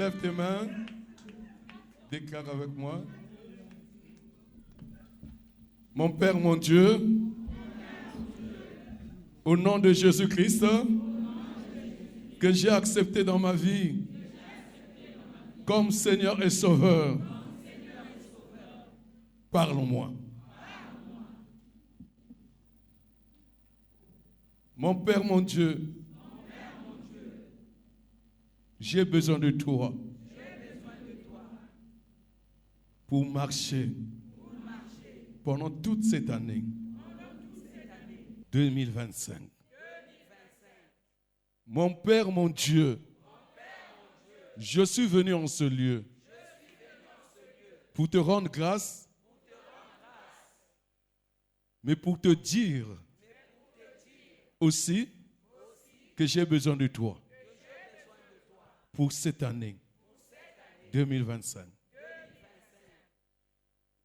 Lève tes mains. Déclare avec moi. Mon Père, mon Dieu, au nom de Jésus-Christ, que j'ai accepté dans ma vie comme Seigneur et Sauveur, parle-moi. Mon Père, mon Dieu, j'ai besoin de toi pour marcher pendant toute cette année 2025. Mon Père, mon Dieu, je suis venu en ce lieu pour te rendre grâce, mais pour te dire aussi que j'ai besoin de toi pour cette année 2025.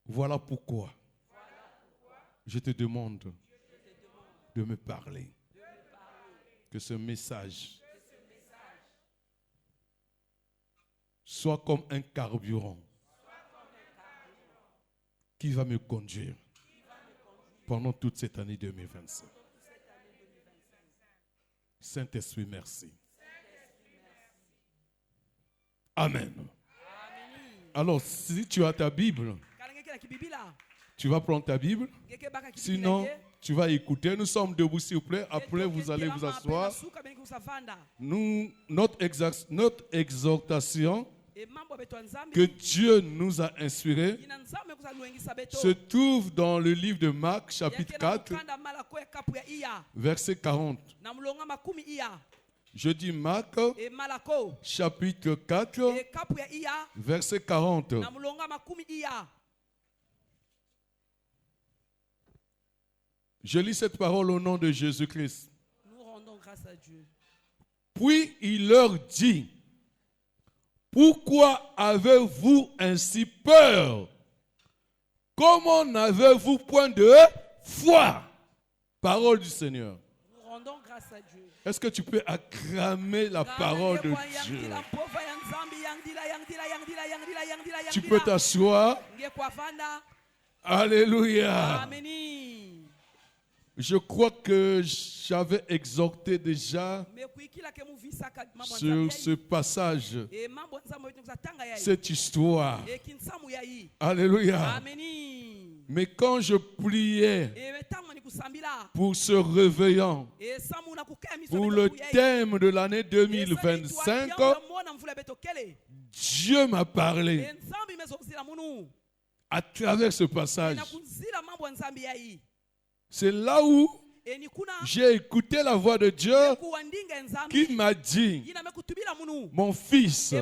Voilà pourquoi je te demande de me parler. Que ce message soit comme un carburant qui va me conduire pendant toute cette année 2025. Saint-Esprit, merci. Amen. Alors, si tu as ta Bible, tu vas prendre ta Bible. Sinon, tu vas écouter. Nous sommes debout, s'il vous plaît. Après, vous allez vous asseoir. Notre exhortation que Dieu nous a inspirée se trouve dans le livre de Marc, chapitre 4, verset 40. Je dis Marc, chapitre 4, verset 40. Je lis cette parole au nom de Jésus-Christ. Nous rendons grâce à Dieu. Puis il leur dit, pourquoi avez-vous ainsi peur? Comment n'avez-vous point de foi? Parole du Seigneur. Nous rendons grâce à Dieu. Est-ce que tu peux acclamer la parole de Dieu? Tu peux t'asseoir. Alléluia. Amen. Je crois que j'avais exhorté déjà sur ce passage, cette histoire. Alléluia. Mais quand je priais pour ce réveillant, pour le thème de l'année 2025, Dieu m'a parlé à travers ce passage. C'est là où j'ai écouté la voix de Dieu qui m'a dit, mon fils,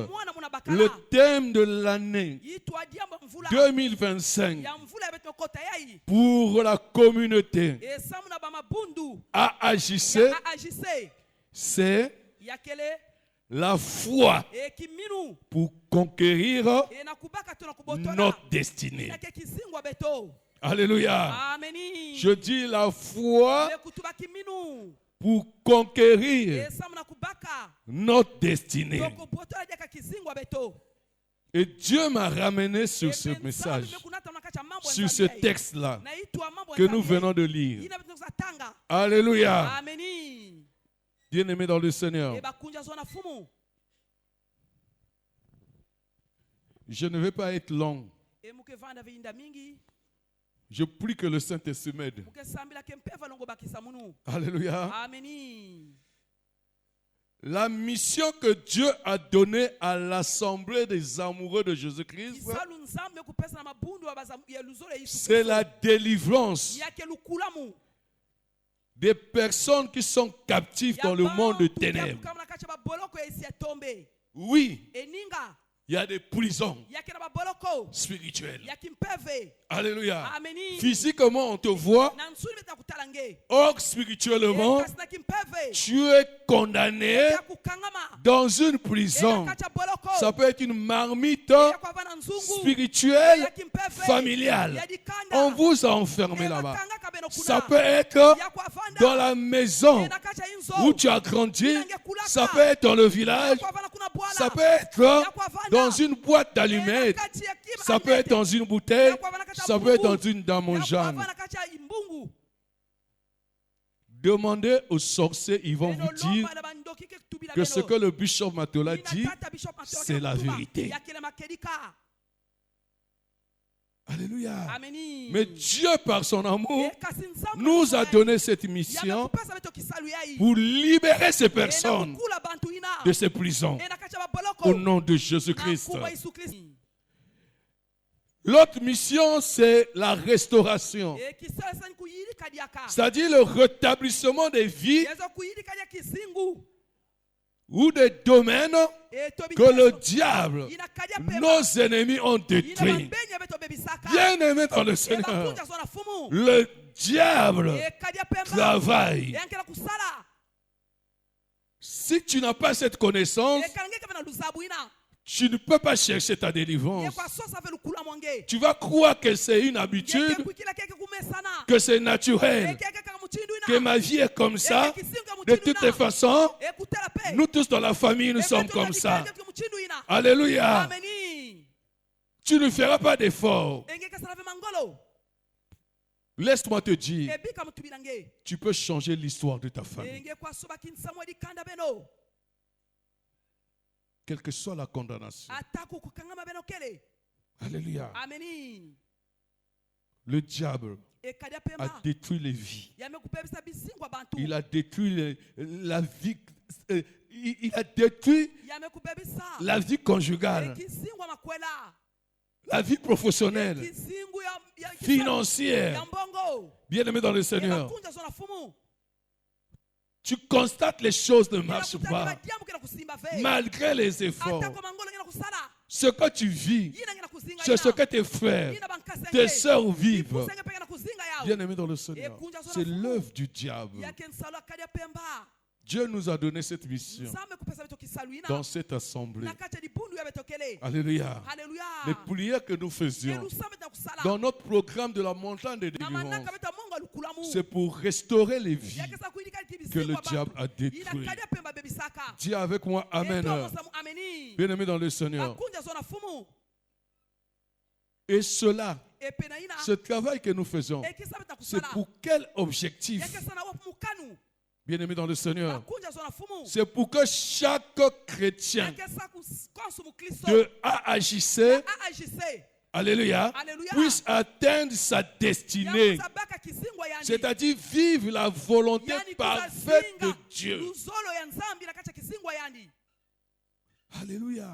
le thème de l'année 2025 pour la communauté AAJC, c'est la foi pour conquérir notre destinée. Alléluia. Amen. Je dis la foi pour conquérir notre destinée. Et Dieu m'a ramené sur ce message, sur ce texte-là que nous venons de lire. Alléluia. Amen. Bien-aimés dans le Seigneur, je ne vais pas être long. Je prie que le Saint-Esprit m'aide. Alléluia. Amen. La mission que Dieu a donnée à l'Assemblée des amoureux de Jésus-Christ, c'est la délivrance des personnes qui sont captives dans le monde de ténèbres. Oui. Il y a des prisons spirituelles. Alléluia. Amen. Physiquement, on te voit. Or, spirituellement, tu es condamné dans une prison. Ça peut être une marmite spirituelle, familiale. On vous a enfermé là-bas. Ça peut être dans la maison où tu as grandi. Ça peut être dans le village. Ça peut être dans une boîte d'allumettes. Ça peut être dans une bouteille. Ça peut être dans mon genre. Demandez aux sorciers, ils vont vous dire que ce que le bishop Matola dit, c'est la vérité. Alléluia. Mais Dieu, par son amour, nous a donné cette mission pour libérer ces personnes de ces prisons. Au nom de Jésus-Christ. L'autre mission, c'est la restauration. C'est-à-dire le rétablissement des vies ou des domaines que le diable, nos ennemis ont détruits. Bien aimé dans le Seigneur, le diable travaille. Si tu n'as pas cette connaissance, tu ne peux pas chercher ta délivrance. Tu vas croire que c'est une habitude, que c'est naturel, que ma vie est comme ça. De toutes les façons, nous tous dans la famille, nous sommes comme ça. Alléluia. Tu ne feras pas d'effort. Laisse-moi te dire, tu peux changer l'histoire de ta famille. Quelle que soit la condamnation. Alléluia. Le diable a détruit les vies. Il a détruit la vie. Il a détruit la vie conjugale, la vie professionnelle, financière. Bien-aimé dans le Seigneur, tu constates les choses ne marchent pas malgré les efforts. Ce que tu vis, c'est ce que tes frères, tes sœurs vivent. Bien-aimé dans le Seigneur, c'est l'œuvre du diable. Dieu nous a donné cette mission dans cette assemblée. Alléluia. Les prières que nous faisions dans notre programme de la montagne de délivrance, c'est pour restaurer les vies que le diable a détruites. Dis avec moi Amen. Bien-aimé dans le Seigneur. Et cela, ce travail que nous faisons, c'est pour quel objectif? Bien-aimé dans le Seigneur, c'est pour que chaque chrétien de AAJC, alléluia, puisse atteindre sa destinée, c'est-à-dire vivre la volonté parfaite de Dieu. Alléluia.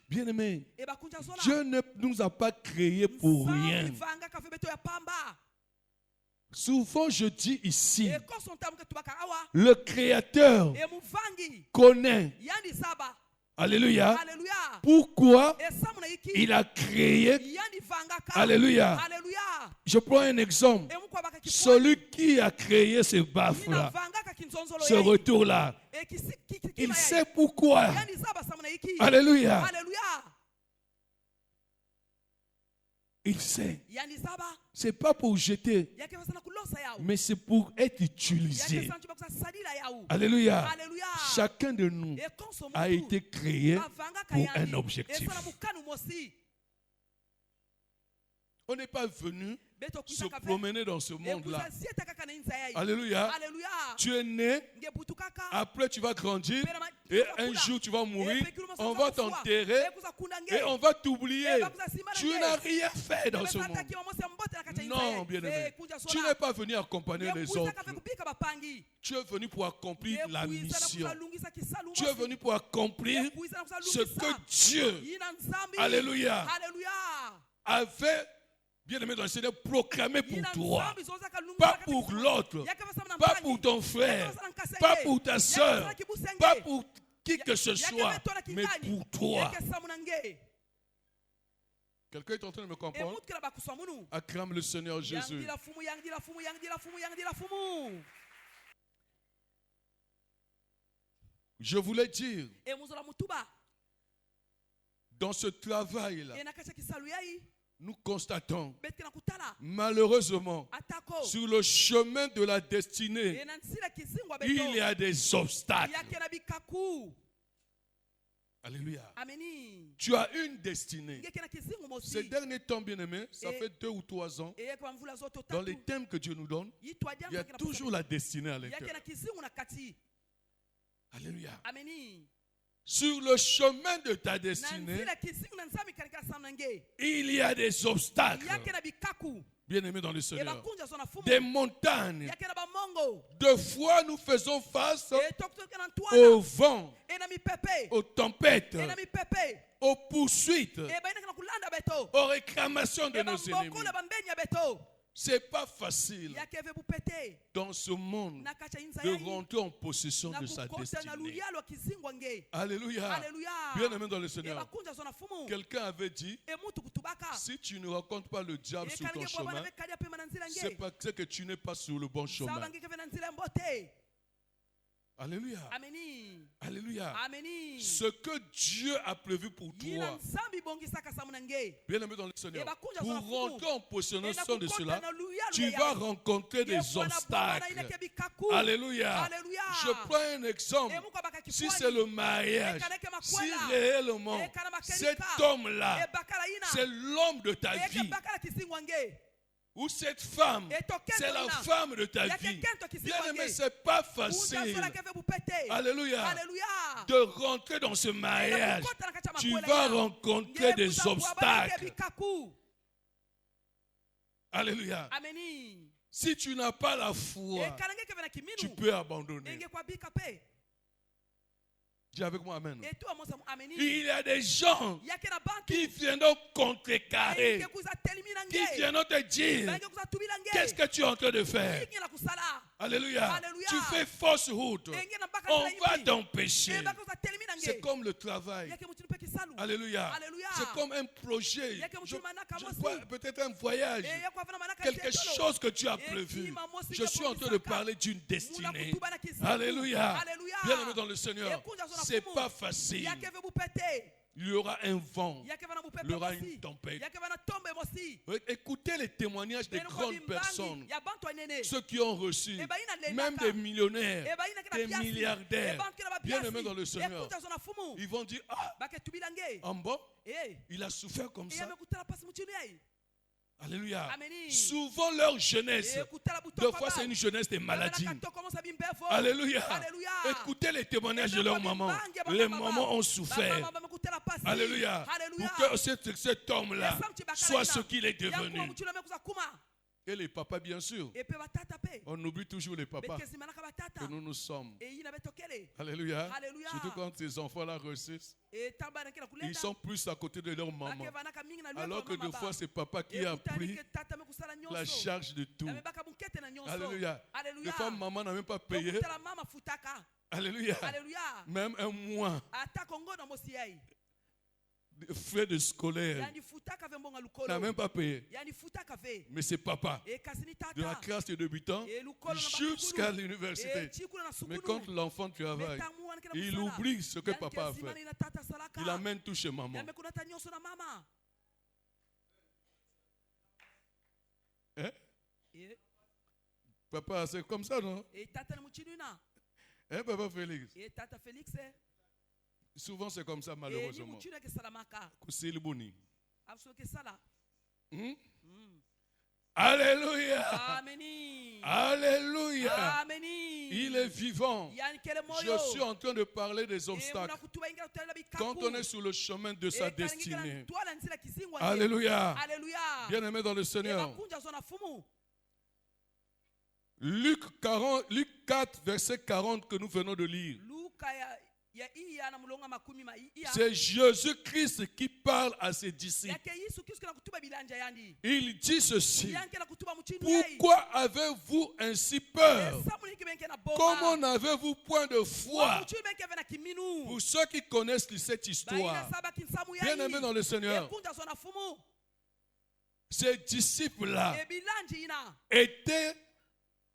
Bien-aimé, Dieu ne nous a pas créés pour rien. Souvent je dis ici, le Créateur connaît, alléluia, pourquoi il a créé, alléluia. Je prends un exemple, celui qui a créé ce baffes-là, ce retour-là, il sait pourquoi, alléluia. Il sait. Ce n'est pas pour jeter, mais c'est pour être utilisé. Alléluia. Chacun de nous a été créé pour un objectif. On n'est pas venu se promener dans ce monde-là. Alléluia. Tu es né, après tu vas grandir, et un jour tu vas mourir, on va t'enterrer, et on va t'oublier. Tu n'as rien fait dans ce monde. Non, bien-aimé. Tu n'es pas venu accompagner les autres. Tu es venu pour accomplir la mission. Tu es venu pour accomplir ce que Dieu, alléluia, avait, bien-aimé dans le Seigneur, proclamé pour toi. Pas pour l'autre. Pas pour ton frère. Pas pour ta soeur. Pas pour qui que ce soit. Mais pour toi. Quelqu'un est en train de me comprendre? Acclame le Seigneur Jésus. Je voulais dire, dans ce travail-là, nous constatons, malheureusement, sur le chemin de la destinée, il y a des obstacles. Alléluia. Tu as une destinée. Ces derniers temps, bien-aimés, ça fait 2 ou 3 ans, dans les thèmes que Dieu nous donne, il y a toujours la destinée à l'intérieur. Alléluia. Sur le chemin de ta destinée, il y a des obstacles. Bien-aimés dans le Seigneur, des montagnes. Deux fois, nous faisons face au vent, aux tempêtes, aux poursuites, aux réclamations de nos ennemis. C'est pas facile dans ce monde de rentrer en possession de sa destinée. Alléluia. Bien-aimé dans le Seigneur. Quelqu'un avait dit, si tu ne rencontres pas le diable sur ton chemin, c'est parce que tu n'es pas sur le bon chemin. Alléluia. Alléluia. Ce que Dieu a prévu pour toi, bien-aimé dans le Seigneur, pour rentrer en possession de cela, tu vas rencontrer des obstacles. Alléluia. Je prends un exemple. Si c'est le mariage, si réellement cet homme-là, c'est l'homme de ta vie, ou cette femme, c'est la femme de ta vie. Bien-aimé, c'est pas facile. Alléluia. De rentrer dans ce mariage, tu vas rencontrer des obstacles. Alléluia. Si tu n'as pas la foi, tu peux abandonner. Dis avec moi amen. Il y a des gens qui viennent contrecarrer, qui viennent te dire qu'est-ce que tu es en train de faire. Alléluia. Tu fais fausse route. On va t'empêcher. C'est comme le travail. Alléluia. C'est comme un projet. Peut-être un voyage. Quelque chose que tu as prévu. Je suis en train de parler d'une destinée. Alléluia. Bien-aimé dans le Seigneur. C'est pas facile. Il y aura un vent, il y aura une tempête. Écoutez les témoignages des grandes personnes, ceux qui ont reçu, même des millionnaires, des milliardaires, bien aimés dans le Seigneur. Ils vont dire, ah, en bon, il a souffert comme ça. Alléluia. Souvent leur jeunesse, deux fois c'est une jeunesse de maladie. Alléluia. Écoutez les témoignages de leurs mamans. Les mamans ont souffert. Alléluia. Pour que cet homme-là soit ce qu'il est devenu. Et les papas, bien sûr. On oublie toujours les papas que nous sommes. Alléluia. Surtout quand ces enfants-là réussissent. Ils sont plus à côté de leur maman. Alors que des fois, c'est papa qui a pris la charge de tout. Alléluia. Des fois, maman n'a même pas payé. Alléluia. Même un mois. Frais de scolaire n'a même pas payé. Mais c'est papa de la classe de débutants jusqu'à l'université. Mais quand l'enfant travaille, il oublie ce que papa a fait. Il amène tout chez maman. Hein? Papa, c'est comme ça, non? Hein, papa Félix? Souvent c'est comme ça malheureusement. Alléluia. Alléluia. Il est vivant. Je suis en train de parler des obstacles. Quand on est sur le chemin de sa destinée. Alléluia. Bien-aimé dans le Seigneur. Luc 4, verset 40 que nous venons de lire. C'est Jésus-Christ qui parle à ses disciples. Il dit ceci: pourquoi avez-vous ainsi peur? Comment n'avez-vous point de foi? Pour ceux qui connaissent cette histoire, bien aimés dans le Seigneur, ces disciples-là étaient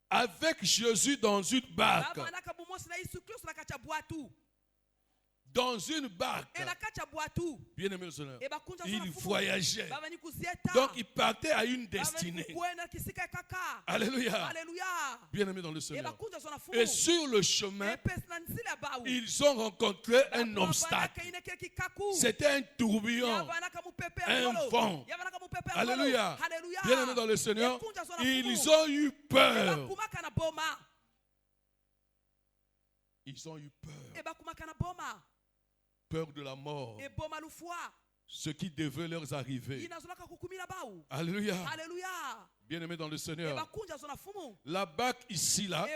avec Jésus dans une barque. dans une barque. Bien aimé le Seigneur. Il voyageait. Donc il partait à une destinée. Alléluia. Bien aimé dans le Seigneur. Et sur le chemin, ils ont rencontré un obstacle. C'était un tourbillon, un vent. Alléluia. Bien aimé dans le Seigneur. Ils ont eu peur. Ils ont eu peur. Peur de la mort. Ce qui devait leur arriver. Alléluia. Bien aimé dans le Seigneur. La barque ici, là.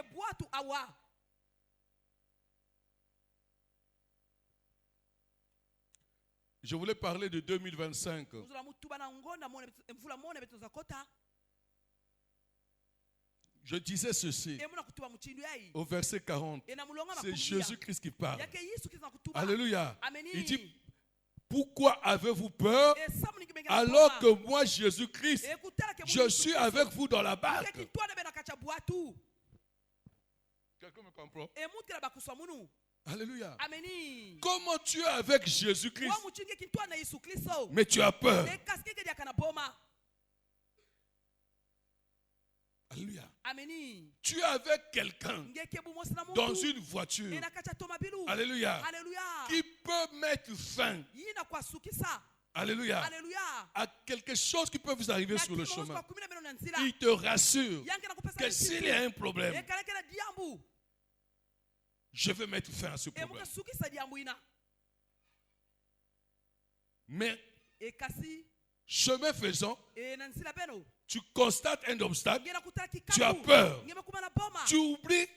Je voulais parler de 2025. Je disais ceci au verset 40. C'est Jésus-Christ qui parle. Alléluia. Il dit, pourquoi avez-vous peur alors que moi, Jésus-Christ, je suis avec vous dans la barque? Quelqu'un me comprend? Alléluia. Comment tu es avec Jésus-Christ, mais tu as peur? Alléluia. Tu es avec quelqu'un dans une voiture. Alléluia. Qui peut mettre fin. Alléluia. À quelque chose qui peut vous arriver sur le chemin. Il te rassure que s'il y a un problème, je vais mettre fin à ce problème. Mais chemin faisant, tu constates un obstacle, tu as peur, tu oublies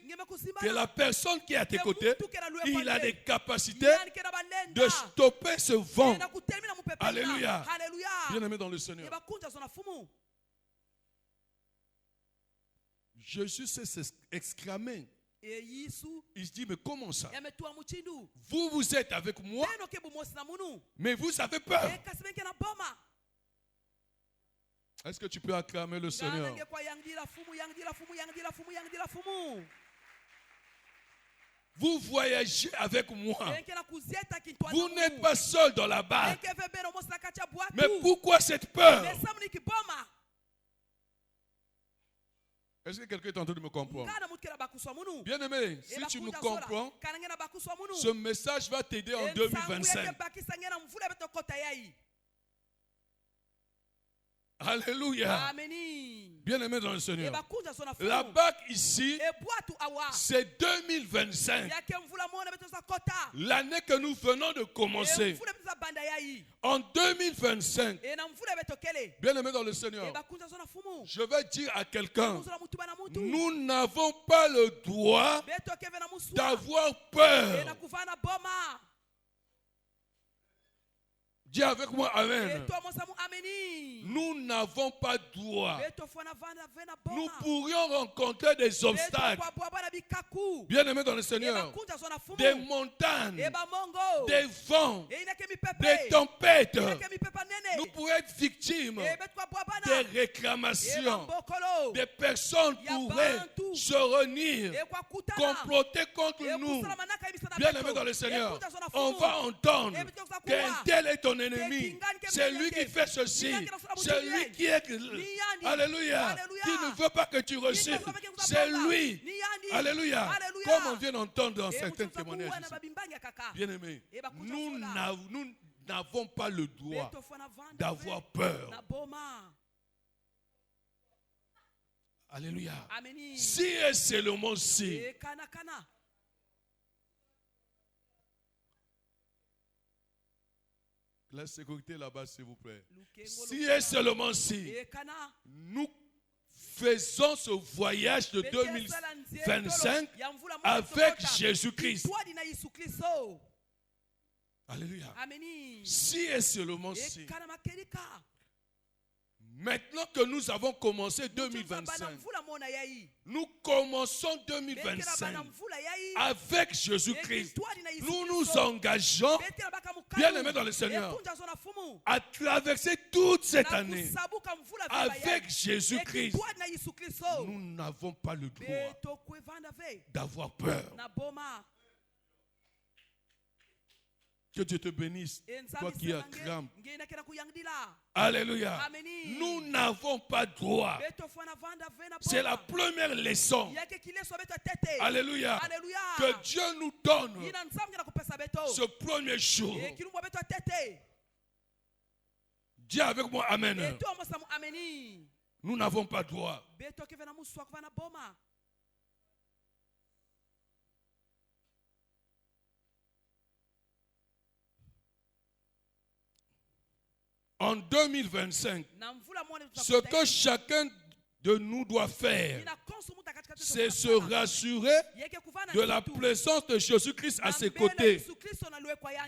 que la personne qui est à tes côtés, il a des capacités de stopper ce vent. Alléluia. Bien aimé dans le Seigneur. Jésus s'est exclamé. Il se dit, mais comment ça? Vous êtes avec moi, mais vous avez peur. Est-ce que tu peux acclamer le Seigneur? Vous voyagez avec moi. Vous n'êtes pas seul dans la barque. Mais pourquoi cette peur? Est-ce que quelqu'un est en train de me comprendre? Bien aimé, si tu me comprends, ce message va t'aider en 2025. Alléluia. Bien aimé dans le Seigneur. La barque ici, c'est 2025. L'année que nous venons de commencer. En 2025. Bien aimé dans le Seigneur. Je vais dire à quelqu'un, nous n'avons pas le droit d'avoir peur. Dis avec moi, amen. Nous n'avons pas droit. Nous pourrions rencontrer des obstacles. Bien aimé dans le Seigneur. Des montagnes, des vents, des tempêtes. Nous pourrions être victimes des réclamations. Des personnes pourraient se réunir, comploter contre nous. Bien aimé dans le Seigneur. On va entendre qu'un tel est ton ennemi. C'est lui qui fait ceci. C'est lui qui est. Alléluia. Qui ne veut pas que tu reçues. C'est lui. Alléluia. Comme on vient d'entendre dans certains témoignages. Bien aimé, nous n'avons pas le droit d'avoir peur. Alléluia. Si et seulement si. La sécurité là-bas, s'il vous plaît. Si et seulement si nous faisons ce voyage de 2025 avec Jésus-Christ. Alléluia. Si et seulement si. Maintenant que nous avons commencé 2025, nous commençons 2025 avec Jésus-Christ. Nous nous engageons, bien aimés dans le Seigneur, à traverser toute cette année avec Jésus-Christ. Nous n'avons pas le droit d'avoir peur. Que Dieu te bénisse, toi qui as crainte. Alléluia. Nous n'avons pas droit. C'est la première leçon. Alléluia. Que Dieu nous donne ce premier jour. Dis avec moi Amen. Nous n'avons pas droit. En 2025, ce que chacun de nous doit faire, c'est se rassurer de la présence de Jésus-Christ à ses côtés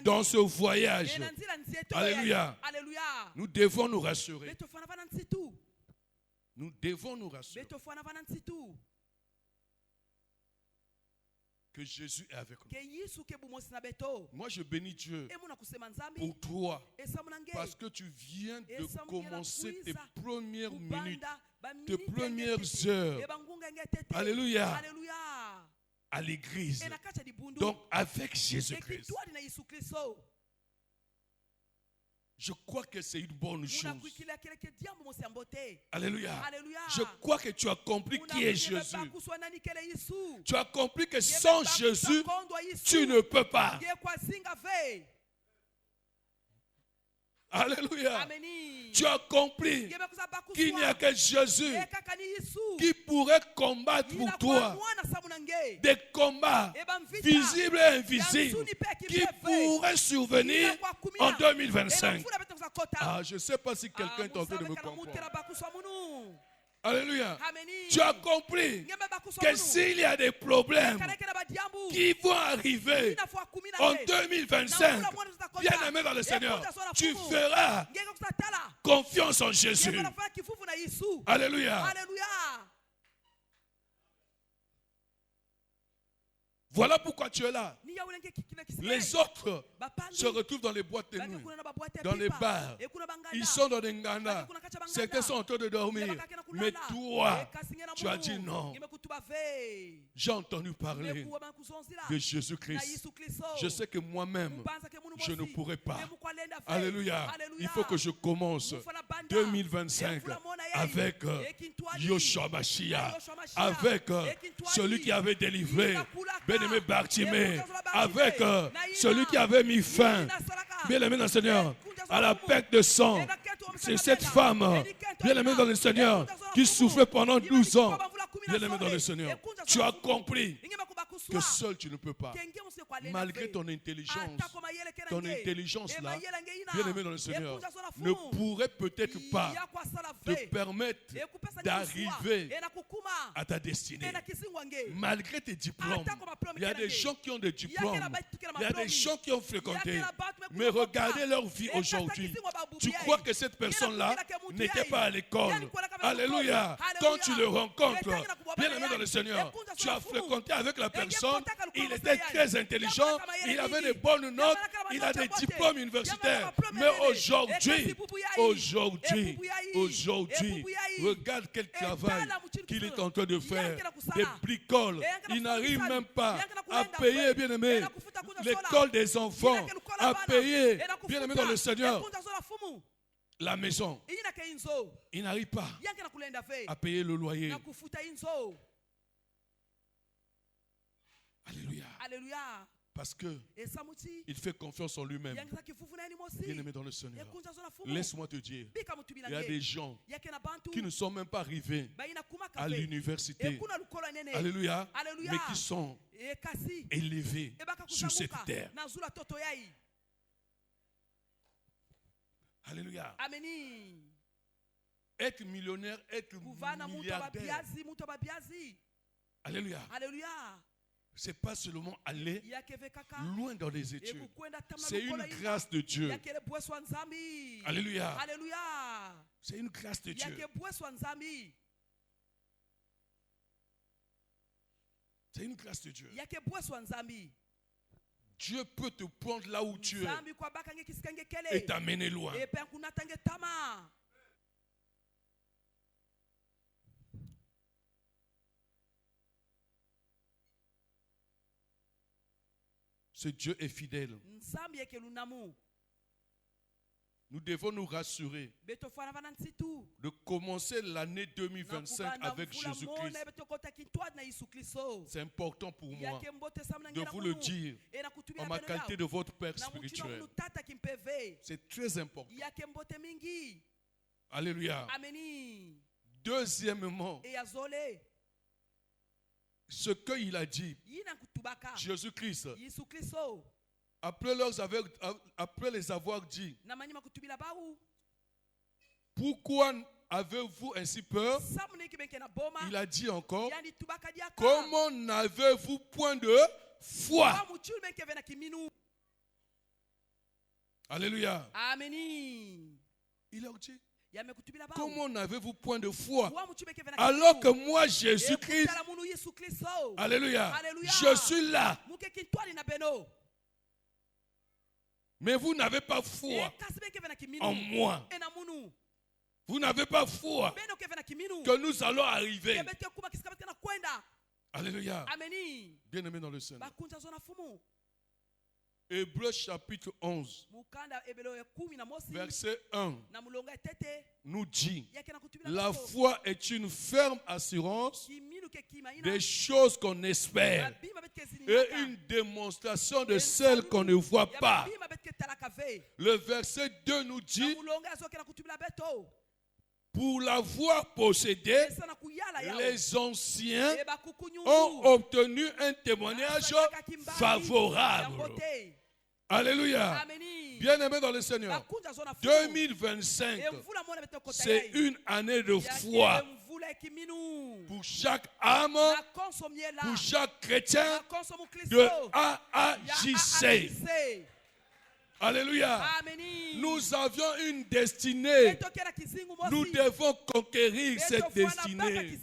dans ce voyage. Alléluia. Nous devons nous rassurer. Nous devons nous rassurer que Jésus est avec nous. Moi, je bénis Dieu pour toi parce que tu viens de commencer tes premières minutes, tes premières heures. Alléluia. À l'église. Donc, avec Jésus-Christ. Je crois que c'est une bonne chose. Alléluia. Je crois que tu as compris qui est Jésus. Tu as compris que sans Jésus, tu ne peux pas. Alléluia. Tu as compris qu'il n'y a que Jésus qui pourrait combattre pour toi des combats visibles et invisibles qui pourraient survenir en 2025. Ah, je ne sais pas si quelqu'un est en train de me comprendre. Alléluia. Tu as compris que s'il y a des problèmes qui vont arriver en 2025, bien aimé dans le Seigneur, tu feras confiance en Jésus. Alléluia. Voilà pourquoi tu es là. Les autres se retrouvent dans les boîtes de nuit, dans les bars. Ils sont dans des ngana. Certains sont en train de dormir. Mais toi, tu as dit non. J'ai entendu parler de Jésus-Christ. Je sais que moi-même, je ne pourrai pas. Alléluia. Il faut que je commence 2025 avec Yoshua Mashiach, avec celui qui avait délivré bien-aimé Bartimée, avec celui qui avait mis fin, bien-aimé dans le Seigneur, à la perte de sang. C'est cette femme, bien-aimée dans le Seigneur, qui souffrait pendant 12 ans. Bien-aimé dans le Seigneur, tu as compris que seul tu ne peux pas. Malgré ton intelligence là, bien-aimé dans le Seigneur, ne pourrait peut-être pas te permettre d'arriver à ta destinée. Malgré tes diplômes, il y a des gens qui ont des diplômes, il y a des gens qui ont fréquenté, mais regardez leur vie aujourd'hui. Tu crois que cette personne-là n'était pas à l'école. Alléluia. Quand tu le rencontres, bien-aimé dans le Seigneur, tu as fréquenté avec la personne, il était très intelligent, il avait des bonnes notes, il a des diplômes universitaires. Mais aujourd'hui, regarde quel travail qu'il est en train de faire. Des bricoles. Il n'arrive même pas à payer, bien-aimé, l'école des enfants, à payer, bien-aimé dans le Seigneur, la maison. Il n'arrive pas à payer le loyer. Alléluia. Parce que il fait confiance en lui-même. Bien-aimé dans le Seigneur, laisse-moi te dire, il y a des gens qui ne sont même pas arrivés à l'université. Alléluia. Mais qui sont élevés sur cette terre. Alléluia. Être millionnaire, être milliardaire. Alléluia. Ce n'est pas seulement aller loin dans les études. C'est une grâce de Dieu. Alléluia. C'est une grâce de Dieu. C'est une grâce de Dieu. Dieu peut te prendre là où tu es et t'amener loin. Ce Dieu est fidèle. Nous devons nous rassurer de commencer l'année 2025 avec Jésus-Christ. C'est important pour moi de vous le dire en ma qualité de votre Père spirituel. C'est très important. Alléluia. Deuxièmement, ce qu'il a dit, Jésus-Christ, après les avoir dit, pourquoi avez-vous ainsi peur? Il a dit encore, comment n'avez-vous point de foi? Alléluia. Il leur dit, comment n'avez-vous point de foi? Alors que moi, Jésus-Christ, alléluia, je suis là. Mais vous n'avez pas foi en moi. Vous n'avez pas foi que nous allons arriver. Alléluia. Bien-aimé dans le Seigneur. Hébreux chapitre 11, verset 1, nous dit, la foi est une ferme assurance des choses qu'on espère et une démonstration de celles qu'on ne voit pas. Le verset 2 nous dit, pour l'avoir possédé, les anciens ont obtenu un témoignage favorable. Alléluia. Bien-aimé dans le Seigneur, 2025, c'est une année de foi pour chaque âme, pour chaque chrétien de AAJC. Alléluia. Nous avions une destinée. Nous devons conquérir cette destinée.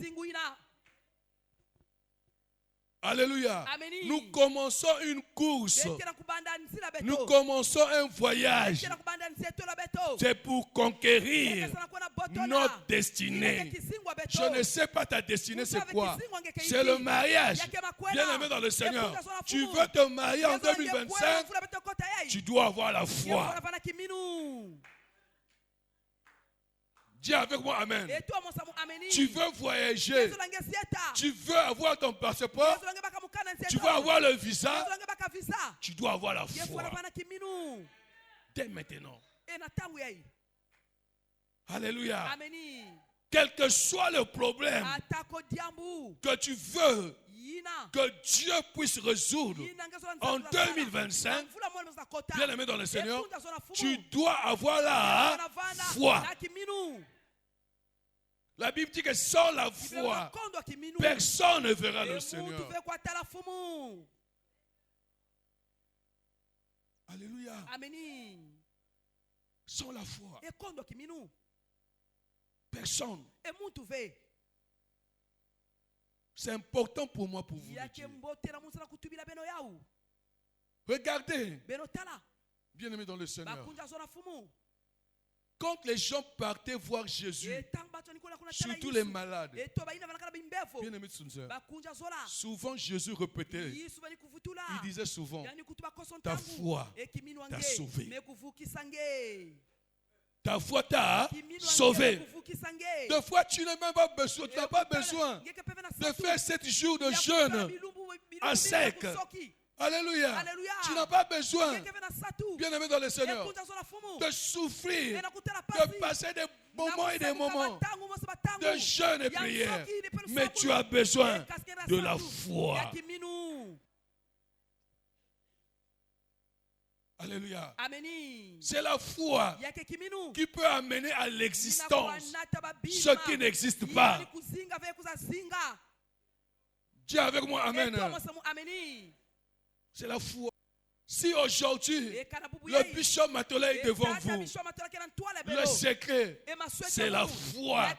Alléluia. Nous commençons une course. Nous commençons un voyage. C'est pour conquérir notre destinée. Je ne sais pas ta destinée, c'est quoi? C'est le mariage. Bien-aimé dans le Seigneur, tu veux te marier en 2025, tu dois avoir la foi. Dis avec moi Amen. Tu veux voyager. Tu veux avoir ton passeport. Tu veux avoir le visa. Tu dois avoir la foi. Dès maintenant. Alléluia. Quel que soit le problème que tu veux que Dieu puisse résoudre en 2025, bien aimé dans le Seigneur, tu dois avoir la foi. La Bible dit que sans la foi, personne ne verra le Seigneur. Alléluia. Sans la foi, personne. C'est important pour moi pour vous le dire. Regardez, bien aimé dans le Seigneur, quand les gens partaient voir Jésus, surtout les malades, bien aimé souvent Jésus répétait, il disait souvent, ta foi t'a sauvé. Ta foi t'a sauvé. Des fois, tu n'as même pas besoin, tu n'as pas besoin de faire 7 jours de jeûne à sec. Alléluia. Tu n'as pas besoin, bien aimé dans le Seigneur, de souffrir, de passer des moments et des moments de jeûne et prière. Mais tu as besoin de la foi. Alléluia. C'est la foi qui peut amener à l'existence ce qui n'existe pas. Dis avec moi Amen. C'est la foi. Si aujourd'hui le bishop Matola est devant vous, le secret, c'est la foi.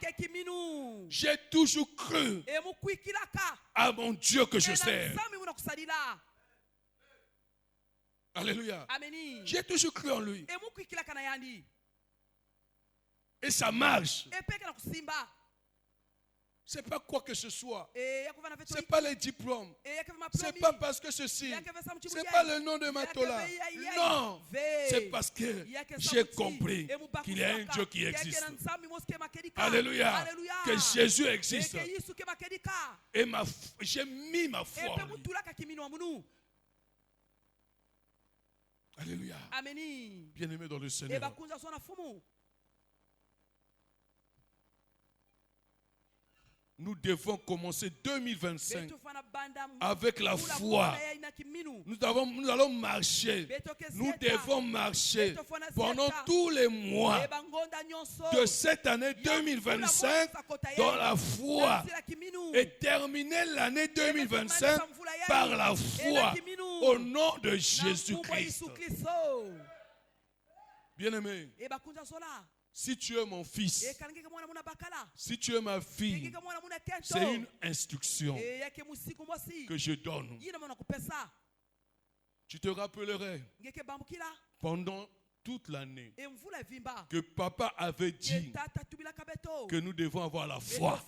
J'ai toujours cru à mon Dieu que je sers. Alléluia. J'ai toujours cru en lui. Et ça marche. Ce n'est pas quoi que ce soit. Ce n'est pas les diplômes. Ce n'est pas parce que ceci. Ce n'est pas le nom de Matola. Non. C'est parce que j'ai compris qu'il y a un Dieu qui existe. Alléluia. Que Jésus existe. Et j'ai mis ma foi en lui. Alléluia. Bien-aimé dans le Seigneur. Nous devons commencer 2025 avec la foi. Nous allons marcher. Nous devons marcher pendant tous les mois de cette année 2025 dans la foi et terminer l'année 2025 par la foi au nom de Jésus-Christ. Bien-aimé, si tu es mon fils, si tu es ma fille, c'est une instruction que je donne. Tu te rappellerais pendant toute l'année que papa avait dit que nous devons avoir la foi.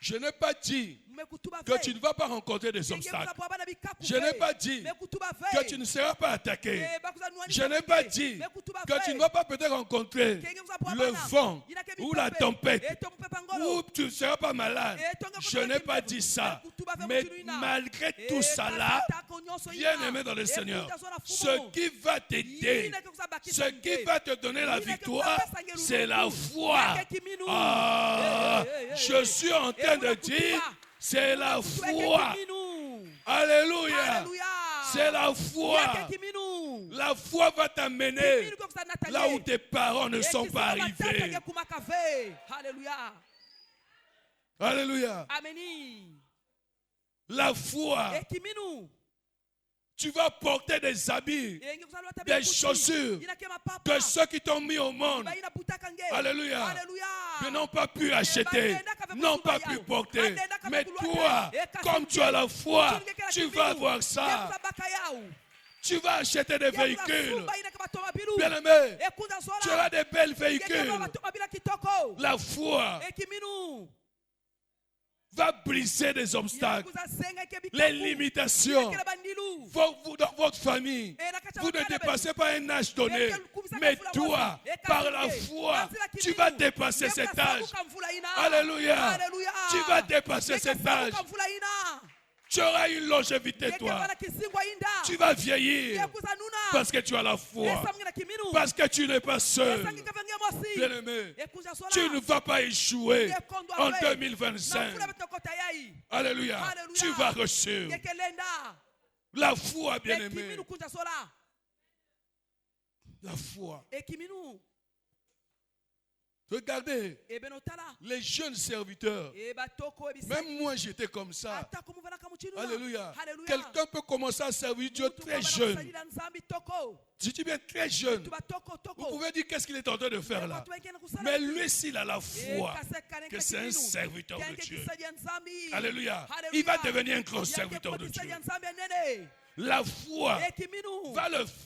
Je n'ai pas dit que tu ne vas pas rencontrer des obstacles. Je n'ai pas dit que tu ne seras pas attaqué. Je n'ai pas dit que tu ne vas pas peut-être rencontrer le vent ou la tempête ou tu ne seras pas malade. Je n'ai pas dit ça. Mais malgré tout ça là, bien aimé dans le Seigneur, ce qui va t'aider, ce qui va te donner la victoire, c'est la foi. Je suis en train de dire, c'est la foi. Alléluia. C'est la foi. La foi va t'amener là où tes parents ne sont pas arrivés. Alléluia. La foi. Tu vas porter des habits, des chaussures de ceux qui t'ont mis au monde. Alléluia. Mais n'ont pas pu acheter, n'ont pas pu porter. Mais toi, comme tu as la foi, tu vas avoir ça. Tu vas acheter des véhicules. Bien-aimé, tu auras des belles véhicules. La foi va briser des obstacles, les limitations. Vous, dans votre famille, vous ne dépassez pas un âge donné. Mais toi, par la foi, tu vas dépasser cet âge. Alléluia. Tu vas dépasser cet âge. Tu auras une longévité, toi. Tu vas vieillir parce que tu as la foi. Parce que tu n'es pas seul. Bien-aimé, tu ne vas pas échouer en 2025. Alléluia. Tu vas réussir. La foi, bien-aimé. La foi. Regardez, les jeunes serviteurs, même moi j'étais comme ça. Alléluia. Quelqu'un peut commencer à servir Dieu très jeune. Je dis bien très jeune. Vous pouvez dire qu'est-ce qu'il est en train de faire là. Mais lui, s'il a la foi que c'est un serviteur de Dieu. Alléluia. Il va devenir un grand serviteur de Dieu. La foi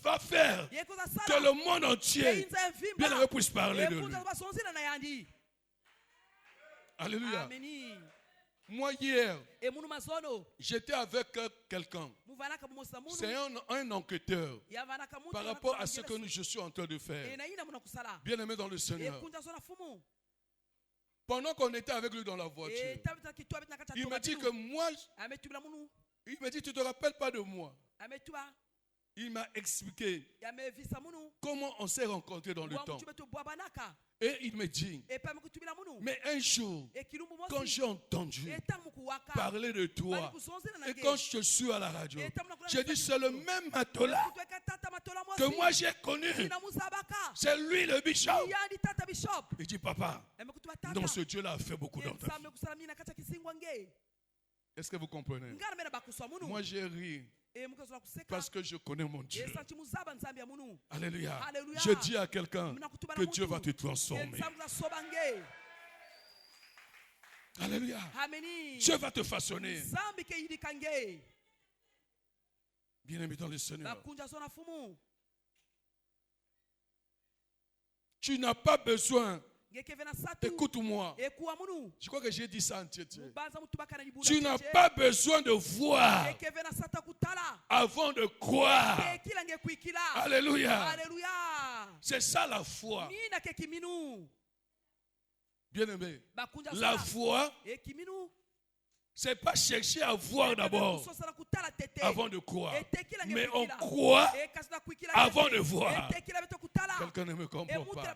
va faire que le monde entier bien puisse parler de lui. Alléluia. Moi hier, j'étais avec quelqu'un. C'est un enquêteur par rapport à ce que je suis en train de faire. Bien aimé dans le Seigneur. Pendant qu'on était avec lui dans la voiture, il m'a dit que moi, il m'a dit, tu ne te rappelles pas de moi. Il m'a expliqué comment on s'est rencontrés dans le temps. Et il me dit, mais un jour, quand j'ai entendu parler de toi, et quand je suis à la radio, j'ai dit, c'est le même Matola que moi j'ai connu. C'est lui le bishop. Il dit, papa, non, ce Dieu-là a fait beaucoup dans ta vie. Est-ce que vous comprenez? Moi j'ai ri parce que je connais mon Dieu. Alléluia. Je dis à quelqu'un que Dieu va te transformer. Alléluia. Dieu va te façonner. Bien-aimé dans le Seigneur. Tu n'as pas besoin Écoute-moi. Je crois que j'ai dit ça en tête. Tu n'as pas besoin de voir avant de croire. Alléluia. C'est ça la foi. Bien-aimé, la foi, c'est pas chercher à voir d'abord avant de croire. Mais on croit avant de voir. Quelqu'un ne me comprend pas.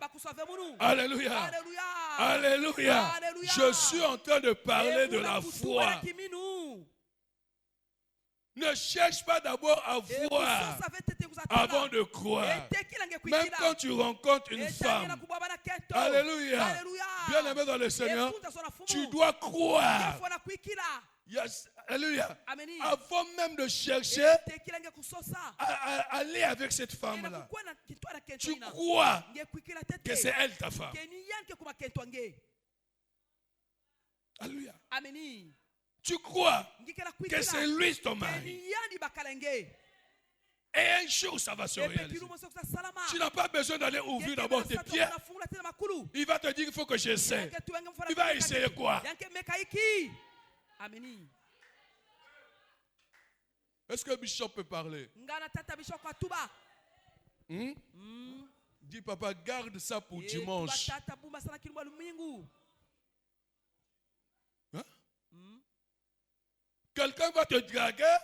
Alléluia. Alléluia. Je suis en train de parler de la foi. Ne cherche pas d'abord à voir avant de croire. Même quand tu rencontres une femme, alléluia, bien aimé dans le Seigneur, tu dois croire. Yes, alléluia. Avant même de chercher à aller avec cette femme-là, tu crois que c'est elle ta femme. Alléluia. Tu crois que c'est lui ton mari. Et un jour, ça va se réaliser. Tu n'as pas besoin d'aller ouvrir d'abord tes pieds. Il va te dire qu'il faut que j'essaie. Il va essayer quoi? Est-ce que le bishop peut parler? Dis papa, garde ça pour dimanche. Quelqu'un va te draguer,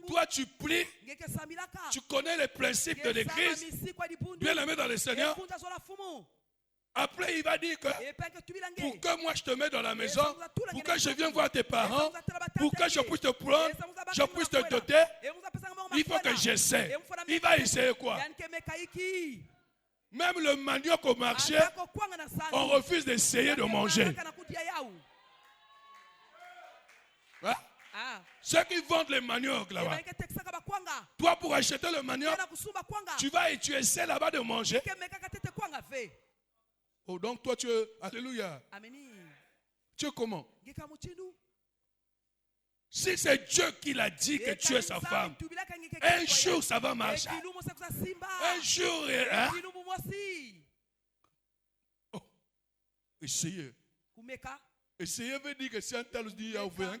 toi tu plies, tu connais les principes de l'église, bien aimé dans le Seigneur. Après il va dire que pour que moi je te mette dans la maison, pour que je vienne voir tes parents, pour que je puisse te prendre, je puisse te doter, il faut que j'essaie. Il va essayer quoi? Même le manioc au marché, on refuse d'essayer de manger. Hein? Ceux qui vendent les maniocs là-bas, toi pour acheter le manioc, tu vas et tu essaies là-bas de manger. Oh, donc toi tu es, alléluia, tu es comment? Si c'est Dieu qui l'a dit que tu es sa femme, un jour ça va marcher. Un jour, hein? Oh, essayez. Essayez veut dire que c'est un tel dit à ouvrir.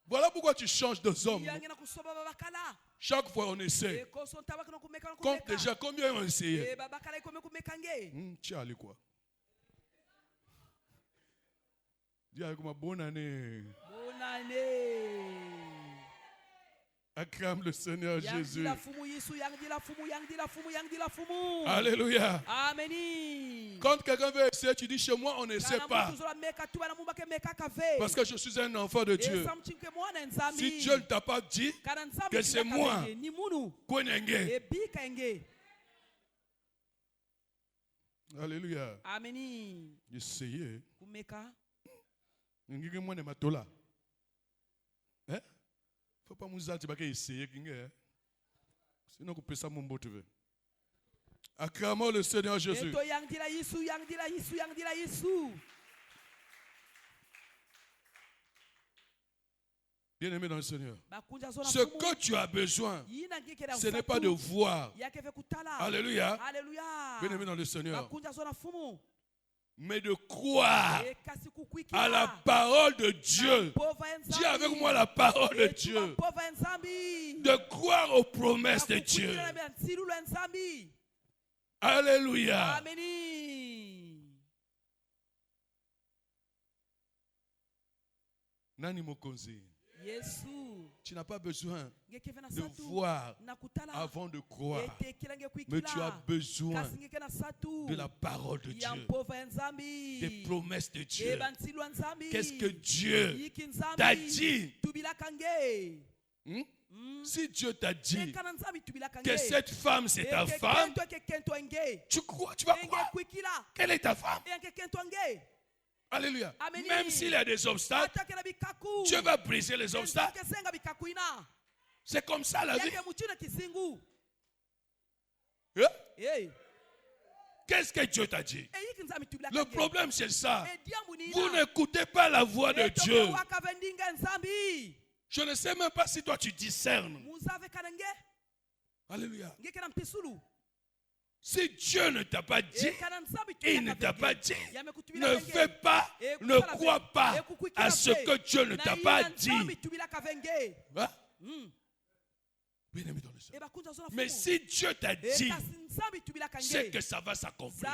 Voilà pourquoi tu changes de hommes. Chaque fois on essaie. Compte déjà combien on essayé. Tu es allé quoi? Dis avec moi bonne année. Bonne année. Acclame le Seigneur Jésus. Alléluia. Amen. Quand quelqu'un veut essayer, tu dis chez moi on n'essaie pas. Parce que je suis un enfant de Dieu. Si Dieu ne t'a pas dit que c'est moi, alléluia. Amen. Essayez. Hein? Faut pas nous dire que essayer. Sinon, vous pouvez ça mon beau. Acclamons le Seigneur Jésus. Bien-aimé dans le Seigneur, ce que tu as besoin, ce n'est pas de voir. Alléluia. Bien-aimé dans le Seigneur, mais de croire à la parole de Dieu. Dis avec moi la parole de Dieu. De croire aux promesses de Dieu. Alléluia. Nani mokonzi. Tu n'as pas besoin de voir avant de croire, mais tu as besoin de la parole de Dieu, des promesses de Dieu. Qu'est-ce que Dieu t'a dit? Si Dieu t'a dit que cette femme c'est ta femme, tu crois, tu vas croire qu'elle est ta femme. Alléluia. Même s'il y a des obstacles, Dieu va briser les obstacles. C'est comme ça la vie. Qu'est-ce que Dieu t'a dit? Le problème c'est ça. Vous n'écoutez pas la voix de Dieu. Je ne sais même pas si toi tu discernes. Alléluia. Si Dieu ne t'a pas dit, il ne t'a pas dit, ne fais pas, ne crois pas à ce que Dieu ne t'a pas dit. Hein? Bien aimé dans le Seigneur. Mais si Dieu t'a dit, c'est que ça va s'accomplir.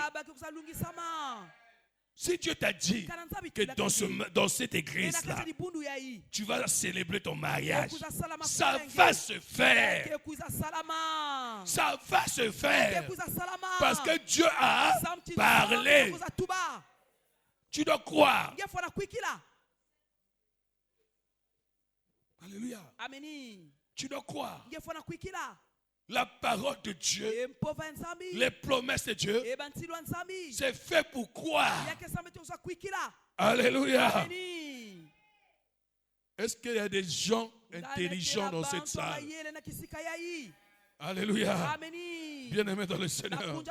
Si Dieu t'a dit que dans cette église-là, tu vas célébrer ton mariage, ça va se faire. Ça va se faire. Parce que Dieu a parlé. Tu dois croire. Alléluia. Tu dois croire. La parole de Dieu, les promesses de Dieu, c'est fait pour croire. Alléluia. Est-ce qu'il y a des gens intelligents dans cette salle? Alléluia. Bien-aimés dans le Seigneur.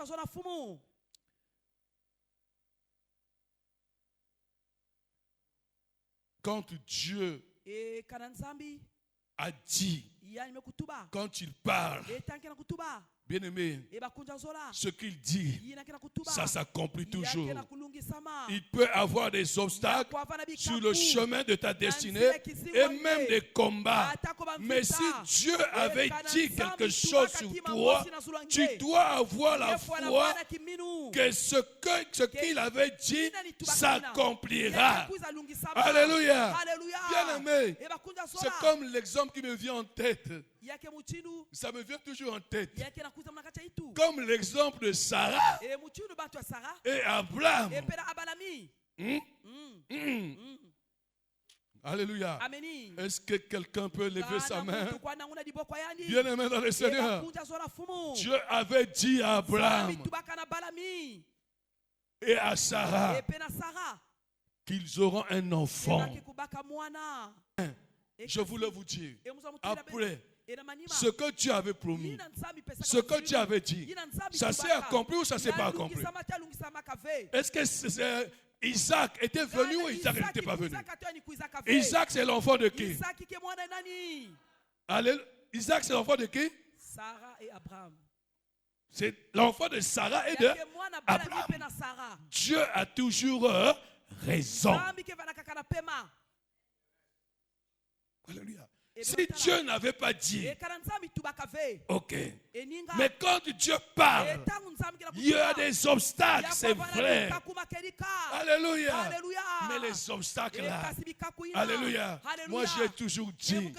Quand Dieu a dit, quand il parle, bien-aimé, ce qu'il dit, ça s'accomplit toujours. Il peut avoir des obstacles sur le chemin de ta destinée et même des combats. Mais si Dieu avait dit quelque chose sur toi, tu dois avoir la foi que ce qu'il avait dit s'accomplira. Alléluia. Bien-aimé, c'est comme l'exemple qui me vient en tête. Ça me vient toujours en tête. Comme l'exemple de Sarah et Abraham. Alléluia. Est-ce que quelqu'un peut lever sa main? Bien-aimé dans le Seigneur, Dieu avait dit à Abraham et à Sarah qu'ils auront un enfant. Je voulais vous dire, après, ce que Dieu avait promis, ce que Dieu avait dit, ça s'est accompli ou ça ne s'est pas accompli? Est-ce que Isaac était venu ou Isaac n'était pas venu? Isaac, c'est l'enfant de qui? Isaac, c'est l'enfant de qui? Sarah et Abraham. C'est l'enfant de Sarah et de Abraham. Dieu a toujours raison. Alléluia. Si Dieu n'avait pas dit, ok. Mais quand Dieu parle, il y a des obstacles, c'est vrai. Alléluia. Mais les obstacles là, alléluia. Moi j'ai toujours dit,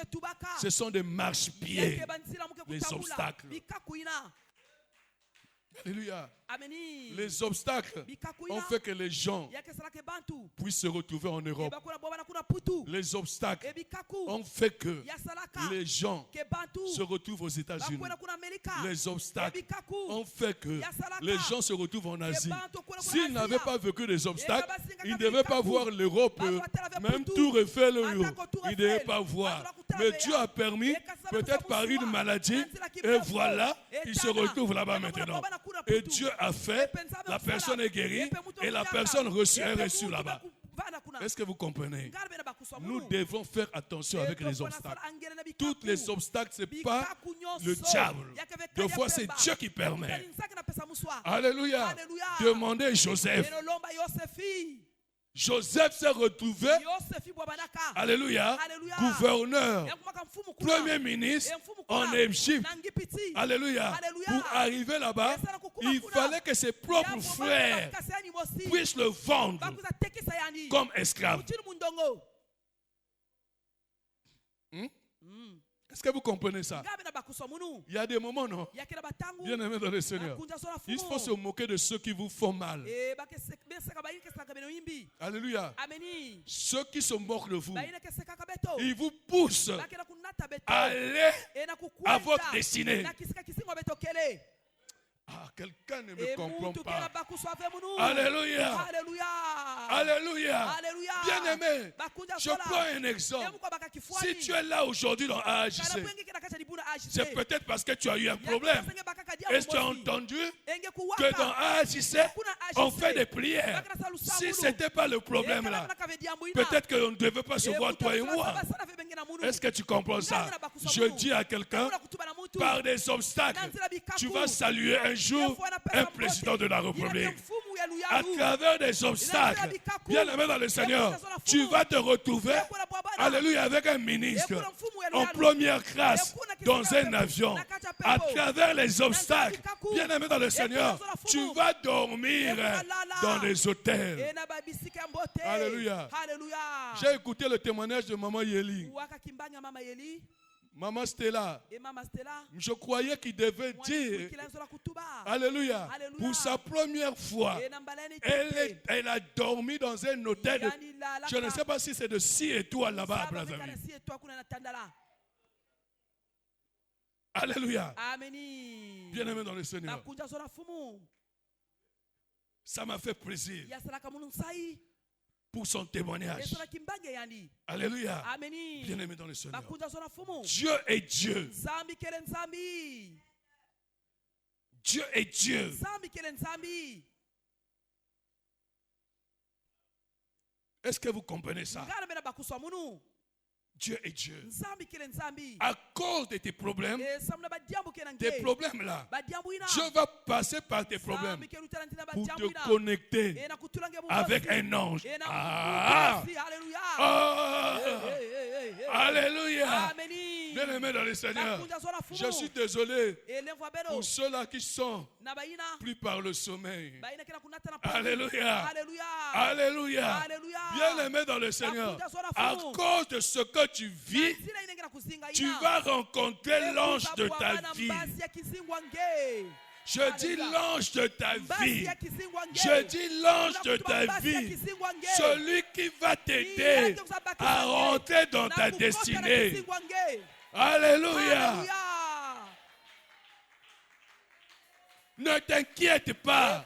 ce sont des marche-pieds, les obstacles. Alléluia. Les obstacles ont fait que les gens puissent se retrouver en Europe. Les obstacles ont fait que les gens se retrouvent aux États-Unis. Les obstacles ont fait que les gens se retrouvent en Asie. S'ils n'avaient pas vécu des obstacles, ils ne devaient pas voir l'Europe, même Tour Eiffel, ils ne devaient pas voir. Mais Dieu a permis, peut-être par une maladie, et voilà, ils se retrouvent là-bas maintenant. Et Dieu a fait, la personne est guérie et la personne est reçue là-bas. Est-ce que vous comprenez? Nous devons faire attention avec les obstacles. Tous les obstacles, ce n'est pas le diable. Des fois, c'est Dieu qui permet. Alléluia. Demandez Joseph. Joseph s'est retrouvé, alléluia, gouverneur, premier ministre en Égypte. Alléluia. Pour arriver là-bas, il fallait que ses propres frères puissent le vendre comme esclave. Est-ce que vous comprenez ça? Il y a des moments, non? Bien aimé dans le Seigneur, il faut se moquer de ceux qui vous font mal. Alléluia. Ceux qui se moquent de vous, ils vous poussent à aller à votre destinée. Ah, quelqu'un ne me comprend pas. Alléluia. Alléluia. Bien aimé, je prends un exemple. Si tu es là aujourd'hui dans AAJC, c'est peut-être parce que tu as eu un problème. Est-ce que tu as entendu que dans AAJC, on fait des prières? Si ce n'était pas le problème là, peut-être qu'on ne devait pas se voir toi et moi. Est-ce que tu comprends ça? Je dis à quelqu'un par des obstacles, tu vas saluer un jour un président de la République. À travers des obstacles, bien aimé dans le Seigneur, tu vas te retrouver, alléluia, avec un ministre en première classe dans un avion. À travers les obstacles, bien aimé dans le Seigneur, tu vas dormir dans les hôtels. Alléluia. J'ai écouté le témoignage de Maman Yeli. Maman Stella, je croyais qu'il devait dire, alléluia, pour sa première fois, elle a dormi dans un hôtel. Je ne sais pas si c'est de 6 étoiles là-bas à Brazzaville. Alléluia. Bien-aimé dans le Seigneur. Ça m'a fait plaisir pour son témoignage. Alléluia. Bien-aimé dans le Seigneur. Dieu est Dieu. Dieu est Dieu. Est-ce que vous comprenez ça? Dieu est Dieu. À cause de tes problèmes là, Dieu va passer par tes problèmes pour te connecter avec un ange. Alléluia. Bien-aimé dans le Seigneur, je suis désolé pour ceux-là qui sont pris par le sommeil. Alléluia. Alléluia. Bien-aimé dans le Seigneur, à cause de ce que tu vis, tu vas rencontrer l'ange de ta vie. Je dis l'ange de ta vie. Je dis l'ange de ta vie. Celui qui va t'aider à rentrer dans ta destinée. Alléluia. Ne t'inquiète pas.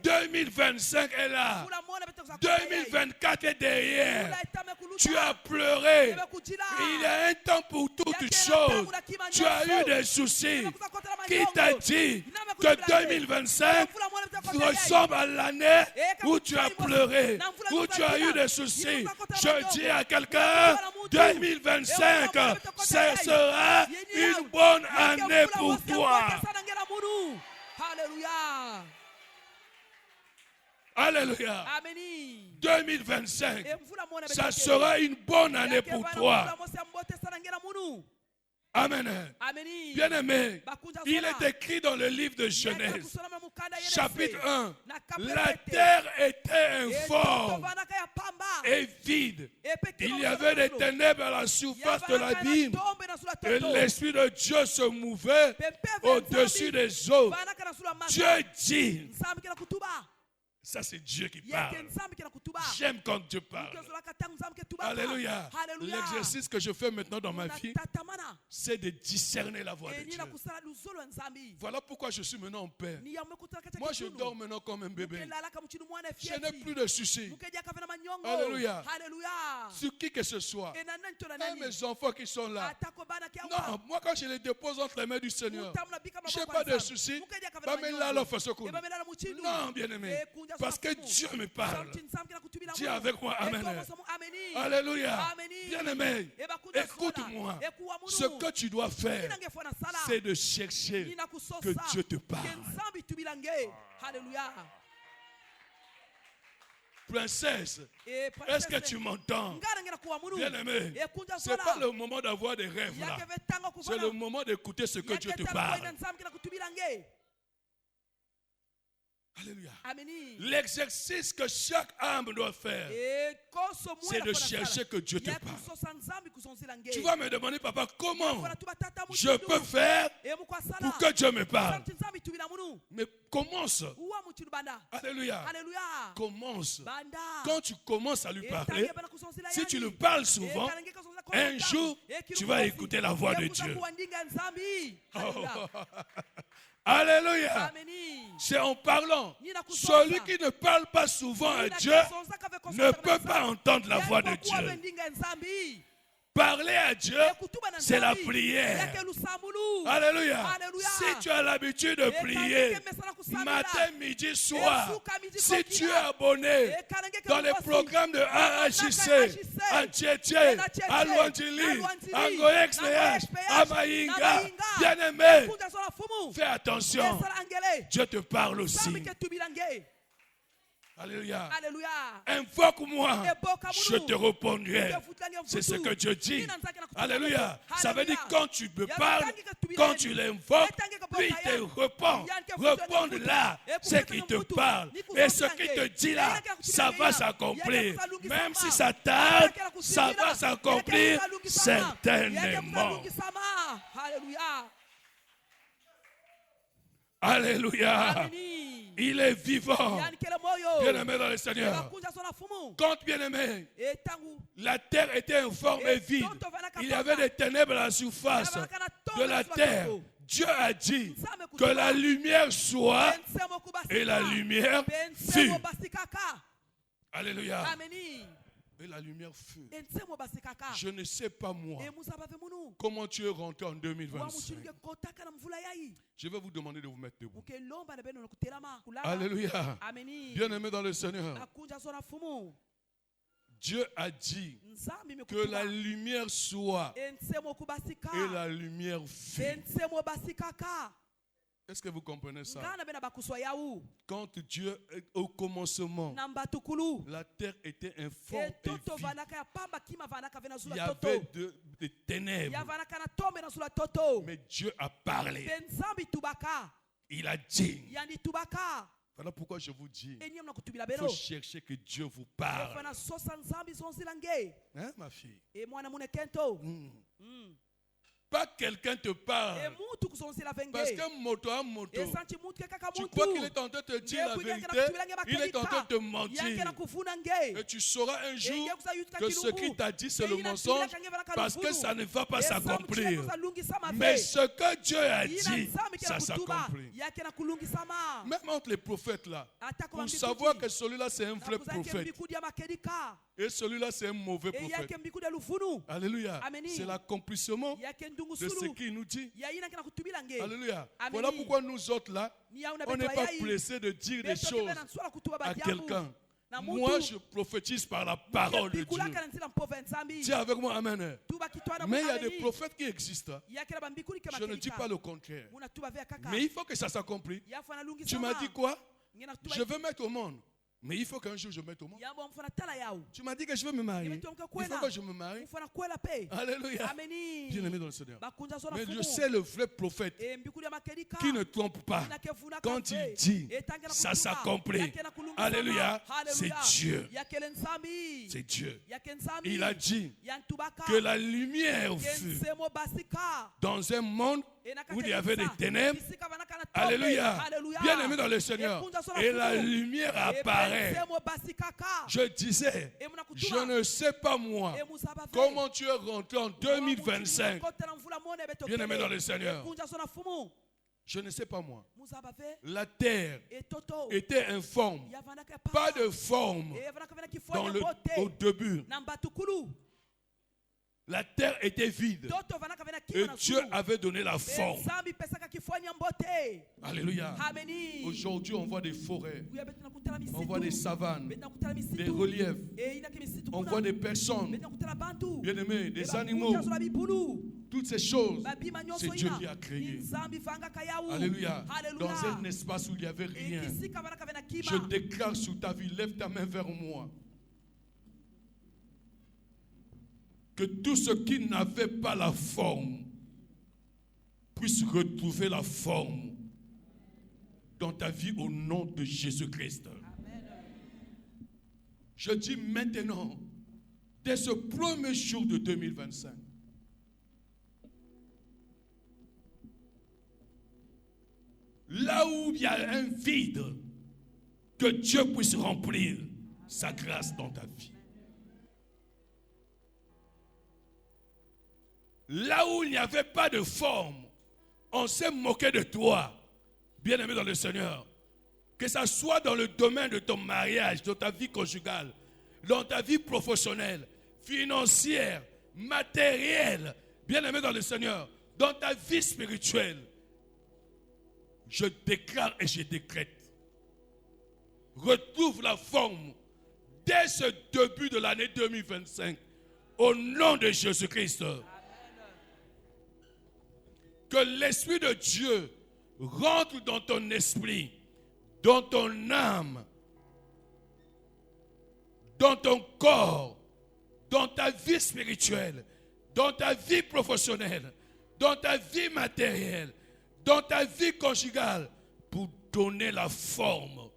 2025 est là. 2024 est derrière. Tu as pleuré. Il y a un temps pour toutes choses. Tu as eu des soucis. Qui t'a dit que 2025 ressemble à l'année où tu as pleuré, où tu as eu des soucis? Je dis à quelqu'un, 2025, ce sera une bonne année pour toi. Alléluia. Alléluia. 2025, ça sera une bonne année pour toi. Amen. Bien-aimé, il est écrit dans le livre de Genèse, chapitre 1, la terre était informe et vide. Il y avait des ténèbres à la surface de l'abîme et l'Esprit de Dieu se mouvait au-dessus des eaux. Dieu dit, ça c'est Dieu qui parle. J'aime quand Dieu parle. Alléluia. L'exercice que je fais maintenant dans ma vie, c'est de discerner la voix de Dieu. Voilà pourquoi je suis maintenant en paix. Moi je dors maintenant comme un bébé. Je n'ai plus de soucis. Alléluia. Sur qui que ce soit. Et mes enfants qui sont là. Non, moi quand je les dépose entre les mains du Seigneur, je n'ai pas de soucis. Non, bien-aimé. Parce que Dieu me parle. Dis avec moi, amen. Alléluia. Bien-aimé, écoute-moi. Ce que tu dois faire, c'est de chercher que Dieu te parle. Alléluia. Princesse, est-ce que tu m'entends? Bien-aimé, ce n'est pas le moment d'avoir des rêves là. C'est le moment d'écouter ce que Dieu te parle. Alléluia. L'exercice que chaque âme doit faire, c'est de chercher que Dieu te parle. Tu vas me demander, papa, comment je peux faire pour que Dieu me parle? Mais commence. Alléluia. Commence. Quand tu commences à lui parler, si tu lui parles souvent, un jour, tu vas écouter la voix de Dieu. Oh. Alléluia. C'est en parlant. Celui qui ne parle pas souvent à Dieu ne peut pas entendre la voix de Dieu. Parler à Dieu, c'est la prière. Alléluia. Si tu as l'habitude de prier matin, midi, soir. Si tu es abonné dans les programmes de AHC, à Tchétché, à Luandili, à Goex, à Maïnga, bien-aimé, fais attention. Dieu te parle aussi. Alléluia. Invoque-moi, je te répondrai. C'est ce que Dieu dit. Alléluia. Ça veut dire quand tu me parles, quand tu l'invoques, lui te répond. Réponds là, ce qui te parle. Et ce qu'il te dit là, ça va s'accomplir. Même si ça tarde, ça va s'accomplir certainement. Alléluia. Il est vivant. Bien-aimé dans le Seigneur. Quand bien-aimé, la terre était informe et vide. Il y avait des ténèbres à la surface de la terre. Dieu a dit que la lumière soit et la lumière fut. Alléluia. Et la lumière fut. Je ne sais pas moi comment tu es rentré en 2025. Je vais vous demander de vous mettre debout. Alléluia. Bien-aimé dans le Seigneur. Dieu a dit que la lumière soit et la lumière fut. Est-ce que vous comprenez ça? Quand Dieu est au commencement, la terre était informe et vide. Il y avait des ténèbres. Mais Dieu a parlé. Il a dit. Voilà pourquoi je vous dis, il faut chercher que Dieu vous parle. Hein, ma fille? Pas quelqu'un te parle. Parce qu'un moto, tu crois qu'il est en train de te dire la vérité, il est en train de te mentir. Et tu sauras un jour que ce qu'il t'a dit c'est le mensonge parce que ça ne va pas s'accomplir. Mais ce que Dieu a dit, ça s'accomplit. Même entre les prophètes là, pour savoir que celui-là c'est un vrai prophète et celui-là c'est un mauvais prophète. Alléluia. C'est l'accomplissement de ce qu'il nous dit. Alléluia. Voilà pourquoi nous autres là, on n'est pas pressés de dire des choses à quelqu'un. Moi, je prophétise par la parole de Dieu. Dis avec moi, amen. Mais il y a des prophètes qui existent. Je ne dis pas le contraire. Mais il faut que ça s'accomplisse. Tu m'as dit quoi? Je veux mettre au monde. Mais il faut qu'un jour je mette au monde. Tu m'as dit que je veux me marier. Il faut que je me marie. Alléluia. Bien-aimé dans le Seigneur. Mais je sais le vrai prophète qui ne trompe pas. Quand il dit, ça s'accomplit. Alléluia. C'est Dieu. C'est Dieu. Il a dit que la lumière fut dans un monde où il y avait des ténèbres. Alléluia. Bien-aimé dans le Seigneur. Et la lumière apparaît. Je disais, je ne sais pas moi comment tu es rentré en 2025. Bien-aimé dans le Seigneur. Je ne sais pas moi. La terre était informe. Pas de forme au début. La terre était vide. Et Dieu avait donné la forme. Alléluia. Aujourd'hui, on voit des forêts. On voit des savanes. Des reliefs. On voit des personnes. Bien-aimés, des animaux. Toutes ces choses, c'est Dieu qui a créé. Alléluia. Dans un espace où il n'y avait rien. Je déclare sur ta vie, lève ta main vers moi. Que tout ce qui n'avait pas la forme puisse retrouver la forme dans ta vie au nom de Jésus-Christ. Je dis maintenant, dès ce premier jour de 2025, là où il y a un vide, que Dieu puisse remplir sa grâce dans ta vie. Là où il n'y avait pas de forme, on s'est moqué de toi, bien-aimé dans le Seigneur. Que ça soit dans le domaine de ton mariage, de ta vie conjugale, dans ta vie professionnelle, financière, matérielle, bien-aimé dans le Seigneur, dans ta vie spirituelle. je déclare et je décrète. Retrouve la forme dès ce début de l'année 2025. Au nom de Jésus-Christ. Que l'Esprit de Dieu rentre dans ton esprit, dans ton âme, dans ton corps, dans ta vie spirituelle, dans ta vie professionnelle, dans ta vie matérielle, dans ta vie conjugale, pour donner la forme.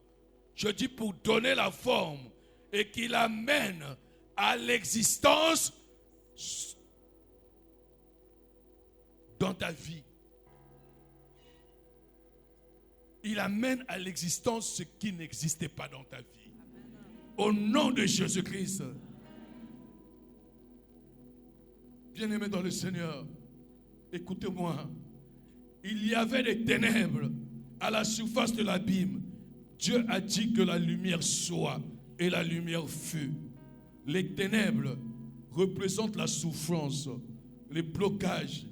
Je dis pour donner la forme et qu'il amène à l'existence dans ta vie. Il amène à l'existence ce qui n'existait pas dans ta vie. Au nom de Jésus-Christ. Bien-aimés dans le Seigneur, écoutez-moi. Il y avait des ténèbres à la surface de l'abîme. Dieu a dit que la lumière soit et la lumière fut. Les ténèbres représentent la souffrance, les blocages,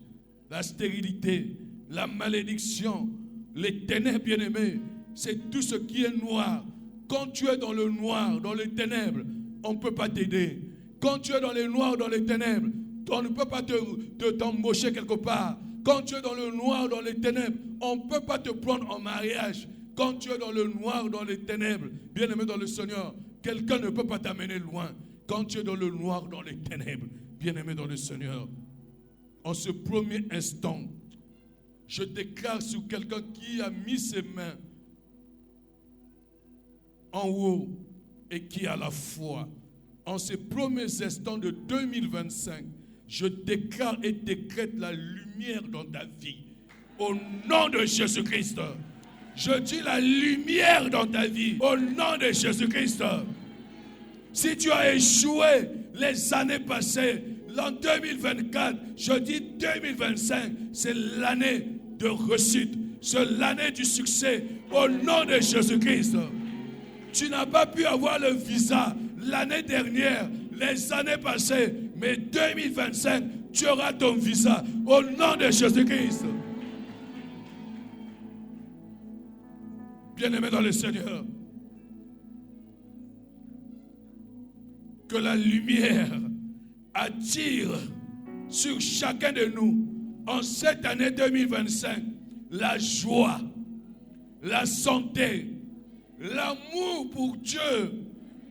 la stérilité, la malédiction. Les ténèbres, bien-aimés, c'est tout ce qui est noir. Quand tu es dans le noir, dans les ténèbres, on ne peut pas t'aider. Quand tu es dans le noir, dans les ténèbres, on ne peut pas t'embaucher quelque part. Quand tu es dans le noir, dans les ténèbres, on ne peut pas te prendre en mariage. Quand tu es dans le noir, dans les ténèbres, bien-aimé dans le Seigneur, quelqu'un ne peut pas t'amener loin. Quand tu es dans le noir, dans les ténèbres, bien-aimé dans le Seigneur, en ce premier instant, je déclare sur quelqu'un qui a mis ses mains en haut et qui a la foi. En ces premiers instants de 2025, je déclare et décrète la lumière dans ta vie. Au nom de Jésus-Christ. Je dis la lumière dans ta vie. Au nom de Jésus-Christ. Si tu as échoué les années passées, en 2024, je dis 2025, c'est l'année de réussite. C'est l'année du succès. Au nom de Jésus-Christ. Tu n'as pas pu avoir le visa l'année dernière, les années passées, mais 2025, tu auras ton visa au nom de Jésus-Christ. Bien-aimé dans le Seigneur, que la lumière attire sur chacun de nous en cette année 2025 la joie, la santé, l'amour pour Dieu,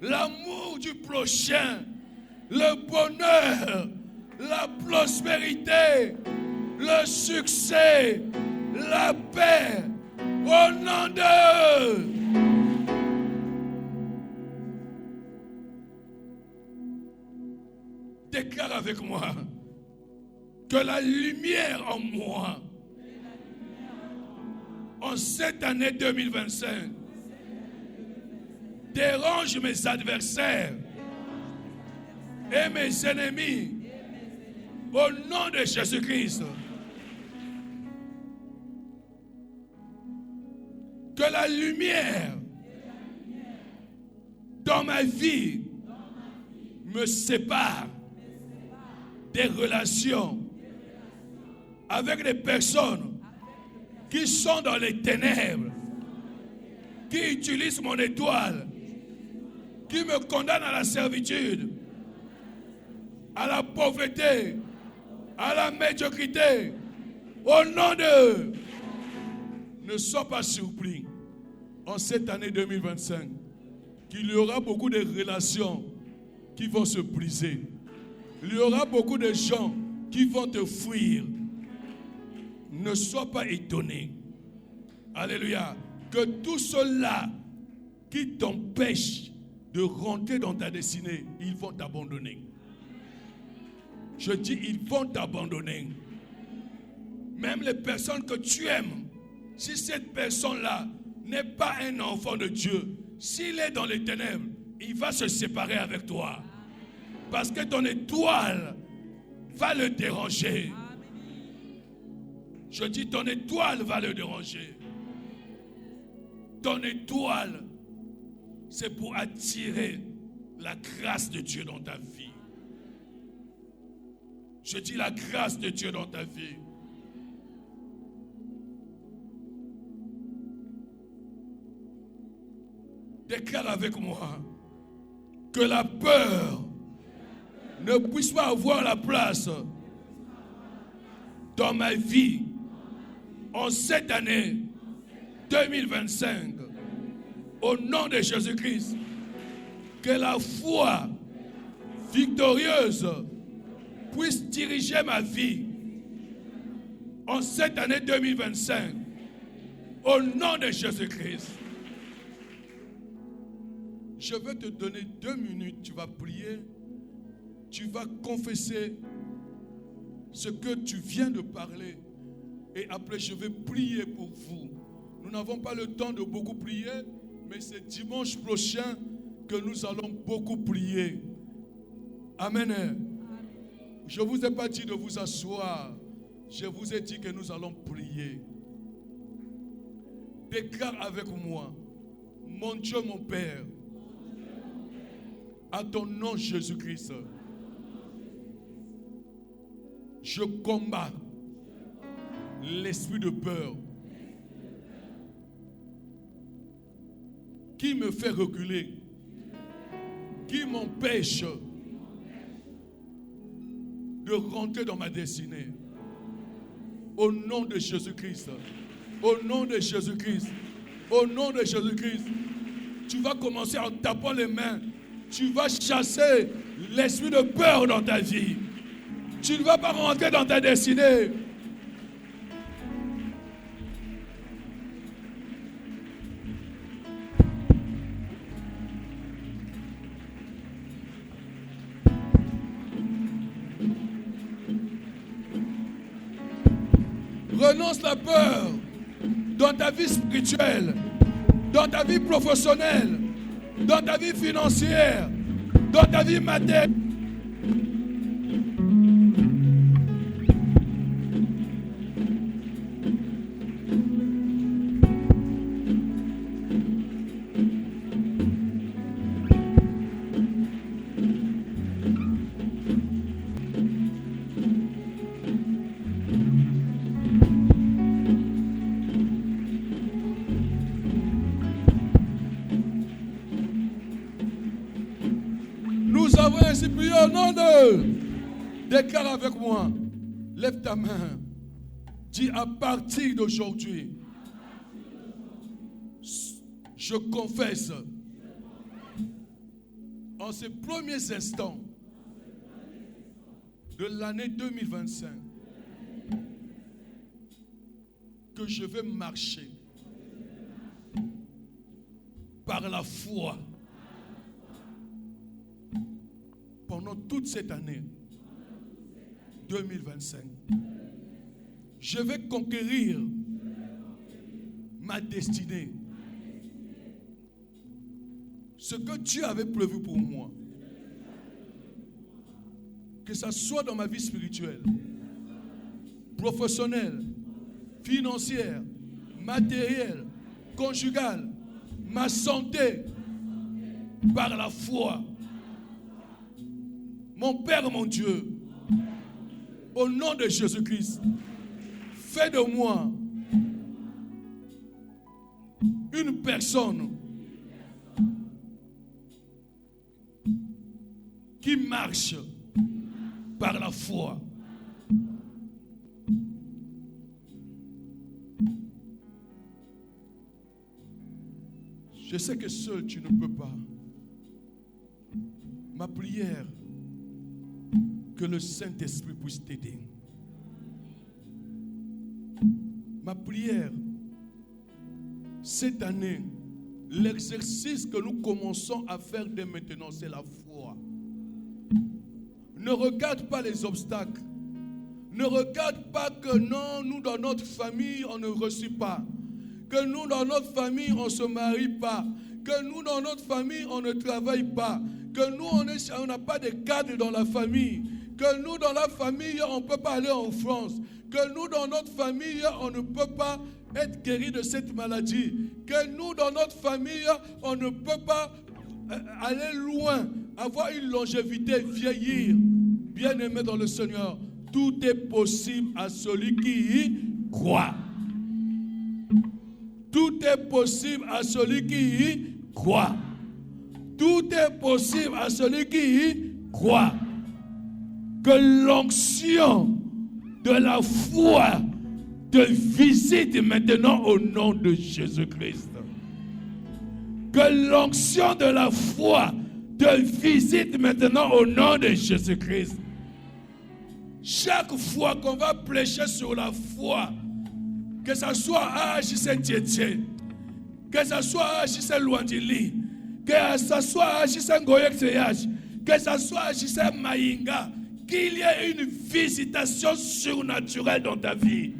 l'amour du prochain, le bonheur, la prospérité, le succès, la paix, au nom de... Déclare avec moi que la lumière en moi, en cette année 2025, dérange mes adversaires et mes ennemis au nom de Jésus-Christ. Que la lumière dans ma vie me sépare des relations avec des personnes qui sont dans les ténèbres, qui utilisent mon étoile, qui me condamnent à la servitude, à la pauvreté, à la médiocrité. Au nom de... Ne sois pas surpris en cette année 2025 qu'il y aura beaucoup de relations qui vont se briser. Il y aura beaucoup de gens qui vont te fuir. Ne sois pas étonné. Alléluia. Que tout cela qui t'empêche de rentrer dans ta destinée, ils vont t'abandonner. Je dis, ils vont t'abandonner. Même les personnes que tu aimes, si cette personne-là n'est pas un enfant de Dieu, s'il est dans les ténèbres, il va se séparer avec toi. Parce que ton étoile va le déranger. Je dis, ton étoile va le déranger. Ton étoile, c'est pour attirer la grâce de Dieu dans ta vie. Je dis la grâce de Dieu dans ta vie. Déclare avec moi que la peur ne puisse pas avoir la place dans ma vie en cette année 2025. Au nom de Jésus-Christ, que la foi victorieuse puisse diriger ma vie en cette année 2025. Au nom de Jésus-Christ. Je vais te donner 2 minutes, tu vas prier, tu vas confesser ce que tu viens de parler. Et après, je vais prier pour vous. Nous n'avons pas le temps de beaucoup prier, mais c'est dimanche prochain que nous allons beaucoup prier. Amen. Je ne vous ai pas dit de vous asseoir. Je vous ai dit que nous allons prier. Déclare avec moi, mon Dieu, mon Père, à ton nom Jésus-Christ, je combats l'esprit de peur qui me fait reculer, qui m'empêche de rentrer dans ma destinée. Au nom de Jésus-Christ, au nom de Jésus-Christ, au nom de Jésus-Christ, tu vas commencer en tapant les mains. Tu vas chasser l'esprit de peur dans ta vie. Tu ne vas pas rentrer dans ta destinée. Renonce la peur dans ta vie spirituelle, dans ta vie professionnelle, dans ta vie financière, dans ta vie matérielle. Au nom de... Déclare avec moi. Lève ta main. Dis à partir d'aujourd'hui, je confesse en ces premiers instants de l'année 2025 que je vais marcher par la foi pendant toute cette année 2025. Je vais conquérir ma destinée. Ce que Dieu avait prévu pour moi, que ce soit dans ma vie spirituelle, professionnelle, financière, matérielle, conjugale, ma santé, par la foi. Mon Père, mon Dieu, au nom de Jésus-Christ, fais de moi une personne qui marche par la foi. Je sais que seul tu ne peux pas. Ma prière, que le Saint-Esprit puisse t'aider. Ma prière, cette année, l'exercice que nous commençons à faire dès maintenant, c'est la foi. Ne regarde pas les obstacles. Ne regarde pas que non, nous dans notre famille, on ne reçoit pas. Que nous dans notre famille, on ne se marie pas. Que nous dans notre famille, on ne travaille pas. Que nous, on n'a pas de cadre dans la famille. Que nous, dans la famille, on ne peut pas aller en France. Que nous, dans notre famille, on ne peut pas être guéri de cette maladie. Que nous, dans notre famille, on ne peut pas aller loin, avoir une longévité, vieillir. Bien-aimé dans le Seigneur, tout est possible à celui qui y croit. Tout est possible à celui qui y croit. Tout est possible à celui qui croit. Que l'onction de la foi te visite maintenant au nom de Jésus-Christ. Que l'onction de la foi te visite maintenant au nom de Jésus-Christ. Chaque fois qu'on va prêcher sur la foi, que ce soit à Saint-Étienne, que ce soit à Saint-Louandili, que ce soit à Saint-Goyek-Seyage, que ce soit à Saint-Maïnga, qu'il y ait une visitation surnaturelle dans ta vie.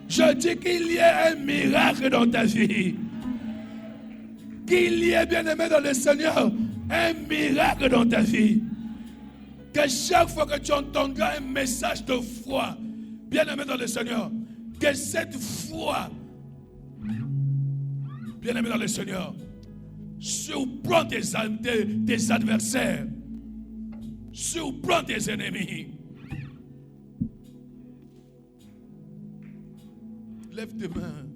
Je dis qu'il y ait un miracle dans ta vie. Qu'il y ait, bien-aimé dans le Seigneur, un miracle dans ta vie. Que chaque fois que tu entendras un message de foi, bien-aimé dans le Seigneur, que cette foi, bien-aimé dans le Seigneur, surprend tes adversaires, surprend tes ennemis. Lève tes mains.